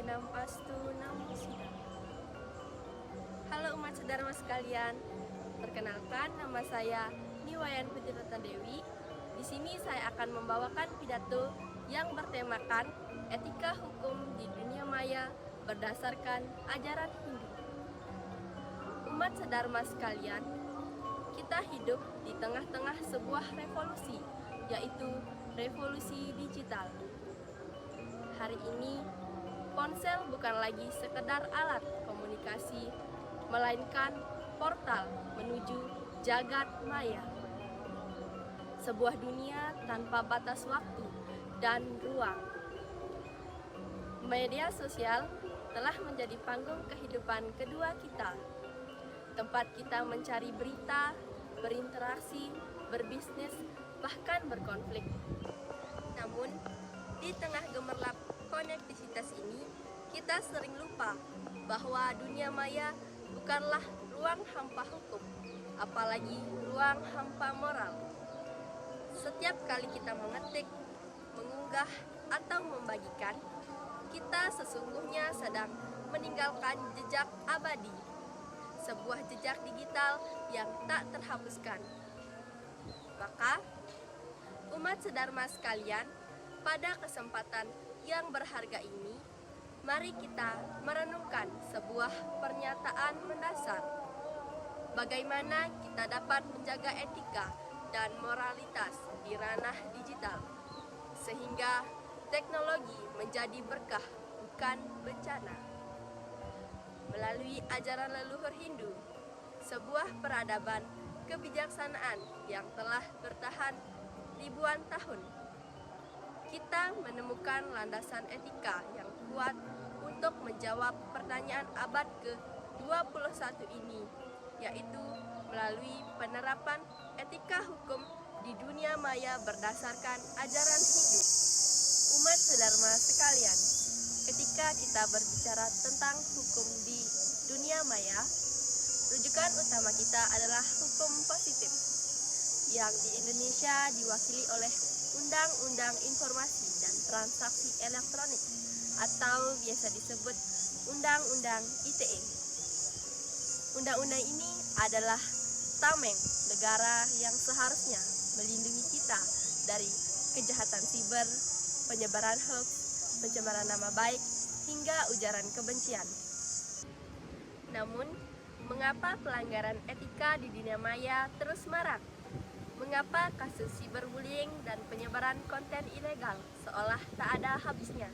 Sakinam Astu Namo Sidang. Halo umat saudara sekalian, perkenalkan nama saya Niwayan Putirata Dewi. Di sini saya akan membawakan pidato yang bertemakan etika hukum di dunia maya berdasarkan ajaran Hindu. Umat sedharma sekalian, kita hidup di tengah-tengah sebuah revolusi, yaitu revolusi digital. Hari ini, ponsel bukan lagi sekedar alat komunikasi, melainkan portal menuju jagat maya. Sebuah dunia tanpa batas waktu dan ruang. Media sosial telah menjadi panggung kehidupan kedua kita. Tempat kita mencari berita, berinteraksi, berbisnis, bahkan berkonflik. Namun, di tengah gemerlap konektivitas ini, kita sering lupa bahwa dunia maya bukanlah ruang hampa hukum, apalagi ruang hampa moral. Setiap kali kita mengetik, mengunggah, atau membagikan, kita sesungguhnya sedang meninggalkan jejak abadi, sebuah jejak digital yang tak terhapuskan. Maka, umat sedharma sekalian, pada kesempatan yang berharga ini, mari kita merenungkan sebuah pernyataan mendasar. Bagaimana kita dapat menjaga etika dan moralitas di ranah digital, sehingga teknologi menjadi berkah, bukan bencana. Melalui ajaran leluhur Hindu, sebuah peradaban kebijaksanaan yang telah bertahan ribuan tahun, kita menemukan landasan etika yang kuat untuk menjawab pertanyaan abad ke-21 ini, yaitu melalui penerapan etika hukum di dunia maya berdasarkan ajaran Hindu. Umat sedharma sekalian, ketika kita berbicara tentang hukum di dunia maya, rujukan utama kita adalah hukum positif, yang di Indonesia diwakili oleh Undang-Undang Informasi dan Transaksi Elektronik atau biasa disebut Undang-Undang ITE. Undang-undang ini adalah tameng negara yang seharusnya melindungi kita dari kejahatan siber, penyebaran hoax, pencemaran nama baik, hingga ujaran kebencian. Namun, mengapa pelanggaran etika di dunia maya terus marak? Mengapa kasus cyberbullying dan penyebaran konten ilegal seolah tak ada habisnya?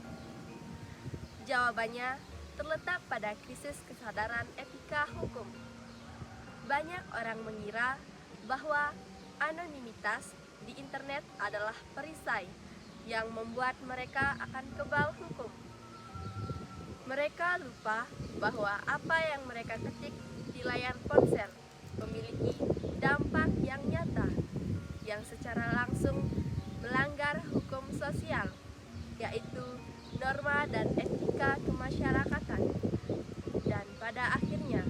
Jawabannya terletak pada krisis kesadaran etika hukum. Banyak orang mengira bahwa anonimitas di internet adalah perisai yang membuat mereka akan kebal hukum. Mereka lupa bahwa apa yang mereka ketik di layar ponsel memiliki dampak yang nyata, yang secara langsung melanggar hukum sosial, yaitu norma dan etika kemasyarakatan, dan pada akhirnya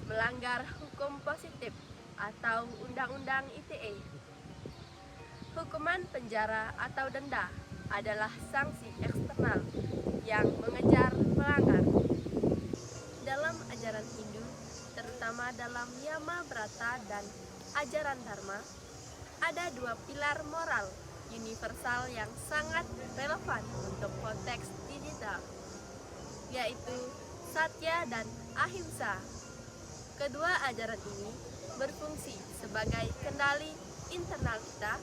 melanggar hukum positif atau Undang-Undang ITE. Hukuman penjara atau denda adalah sanksi eksternal yang mengejar pelanggar. Dalam ajaran Hindu, terutama dalam Yama Brata dan ajaran Dharma, ada dua pilar moral universal yang sangat relevan untuk konteks digital, yaitu Satya dan Ahimsa. Kedua ajaran ini berfungsi sebagai kendali internal kita,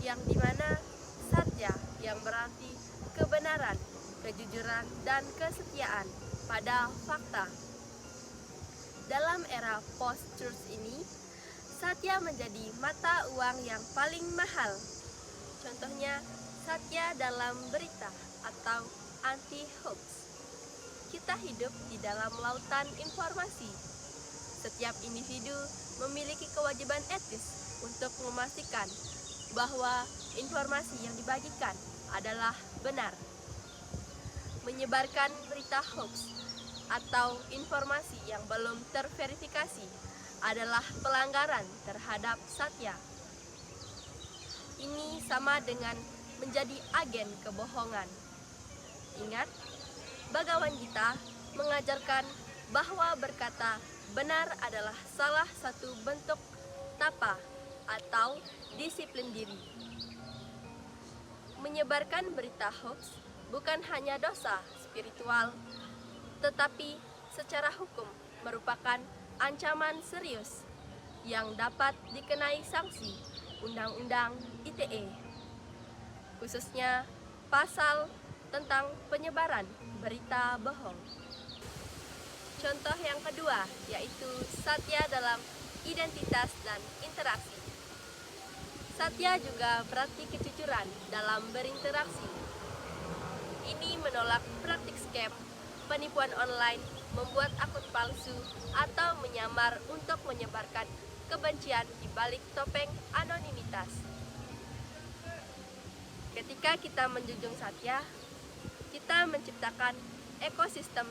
yang dimana Satya yang berarti kebenaran, kejujuran, dan kesetiaan pada fakta. Dalam era post-truth ini, Satya menjadi mata uang yang paling mahal. Contohnya, Satya dalam berita atau anti-hoax. Kita hidup di dalam lautan informasi. Setiap individu memiliki kewajiban etis untuk memastikan bahwa informasi yang dibagikan adalah benar. Menyebarkan berita hoax atau informasi yang belum terverifikasi adalah pelanggaran terhadap Satya. Ini sama dengan menjadi agen kebohongan. Ingat, Bhagavad Gita mengajarkan bahwa berkata benar adalah salah satu bentuk tapa atau disiplin diri. Menyebarkan berita hoax bukan hanya dosa spiritual, tetapi secara hukum merupakan ancaman serius yang dapat dikenai sanksi Undang-Undang ITE, khususnya pasal tentang penyebaran berita bohong. Contoh yang kedua yaitu satya dalam identitas dan interaksi. Satya juga berarti kejujuran dalam berinteraksi. Ini menolak praktik scam, penipuan online, membuat akun palsu, atau menyamar untuk menyebarkan kebencian di balik topeng anonimitas. Ketika kita menjunjung satya, kita menciptakan ekosistem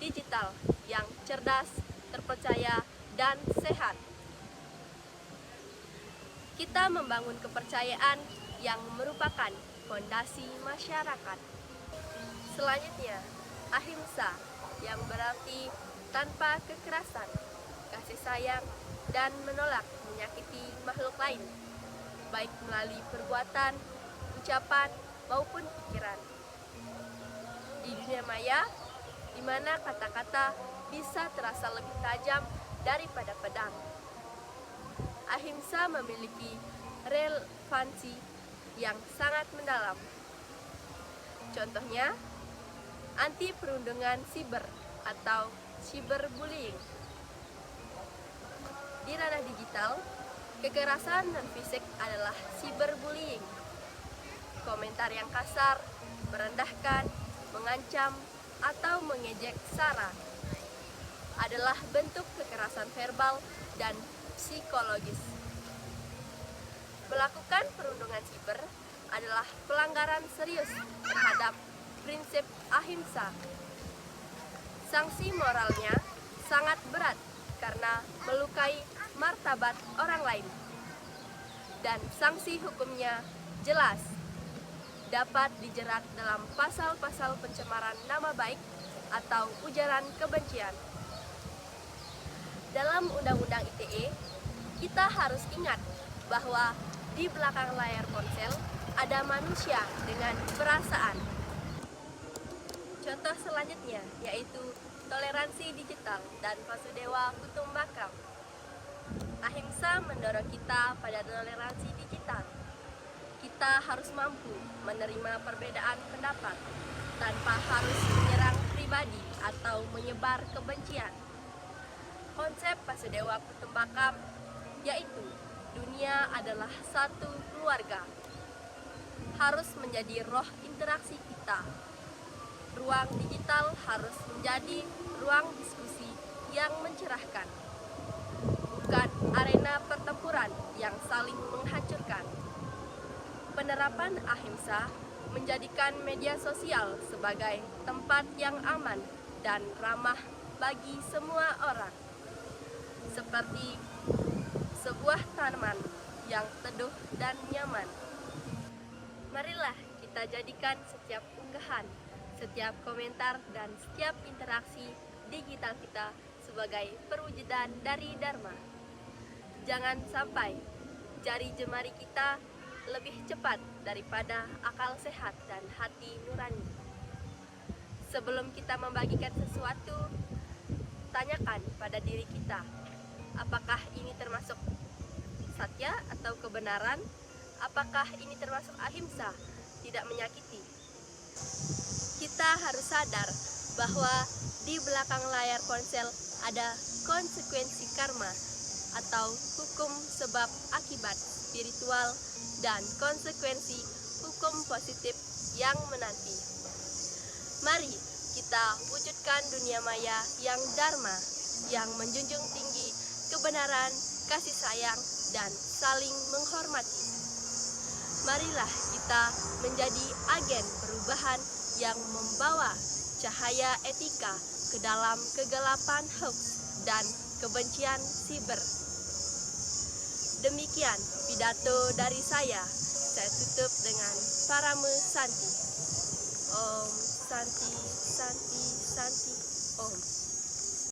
digital yang cerdas, terpercaya, dan sehat. Kita membangun kepercayaan yang merupakan fondasi masyarakat. Selanjutnya, ahimsa yang berarti tanpa kekerasan, kasih sayang, dan menolak menyakiti makhluk lain, baik melalui perbuatan, ucapan, maupun pikiran. Di dunia maya, di mana kata-kata bisa terasa lebih tajam daripada pedang, ahimsa memiliki relevansi yang sangat mendalam. Contohnya, anti perundungan siber atau cyberbullying. Di ranah digital, kekerasan non-fisik adalah cyberbullying. Komentar yang kasar, merendahkan, mengancam, atau mengejek SARA adalah bentuk kekerasan verbal dan psikologis. Melakukan perundungan siber adalah pelanggaran serius terhadap prinsip ahimsa. Sanksi moralnya sangat berat karena melukai martabat orang lain. Dan sanksi hukumnya jelas, dapat dijerat dalam pasal-pasal pencemaran nama baik atau ujaran kebencian. Dalam Undang-Undang ITE, kita harus ingat bahwa di belakang layar ponsel ada manusia dengan perasaan. Contoh selanjutnya yaitu toleransi digital dan Vasudeva Kutumbakam. Ahimsa mendorong kita pada toleransi digital. Kita harus mampu menerima perbedaan pendapat tanpa harus menyerang pribadi atau menyebar kebencian. Konsep Vasudeva Kutumbakam yaitu dunia adalah satu keluarga, harus menjadi roh interaksi kita. Ruang digital harus menjadi ruang diskusi yang mencerahkan, bukan arena pertempuran yang saling menghancurkan. Penerapan ahimsa menjadikan media sosial sebagai tempat yang aman dan ramah bagi semua orang, seperti sebuah tanaman yang teduh dan nyaman. Marilah kita jadikan setiap unggahan, setiap komentar, dan setiap interaksi digital kita sebagai perwujudan dari Dharma. Jangan sampai jari jemari kita lebih cepat daripada akal sehat dan hati nurani. Sebelum kita membagikan sesuatu, tanyakan pada diri kita, apakah ini termasuk satya atau kebenaran? Apakah ini termasuk ahimsa, tidak menyakiti? Kita harus sadar bahwa di belakang layar ponsel ada konsekuensi karma atau hukum sebab akibat spiritual dan konsekuensi hukum positif yang menanti. Mari kita wujudkan dunia maya yang dharma, yang menjunjung tinggi kebenaran, kasih sayang, dan saling menghormati. Marilah kita menjadi agen perubahan yang membawa cahaya etika ke dalam kegelapan hoax dan kebencian siber. Demikian pidato dari saya tutup dengan Parame Santi. Om Santi, Santi, Santi, Om.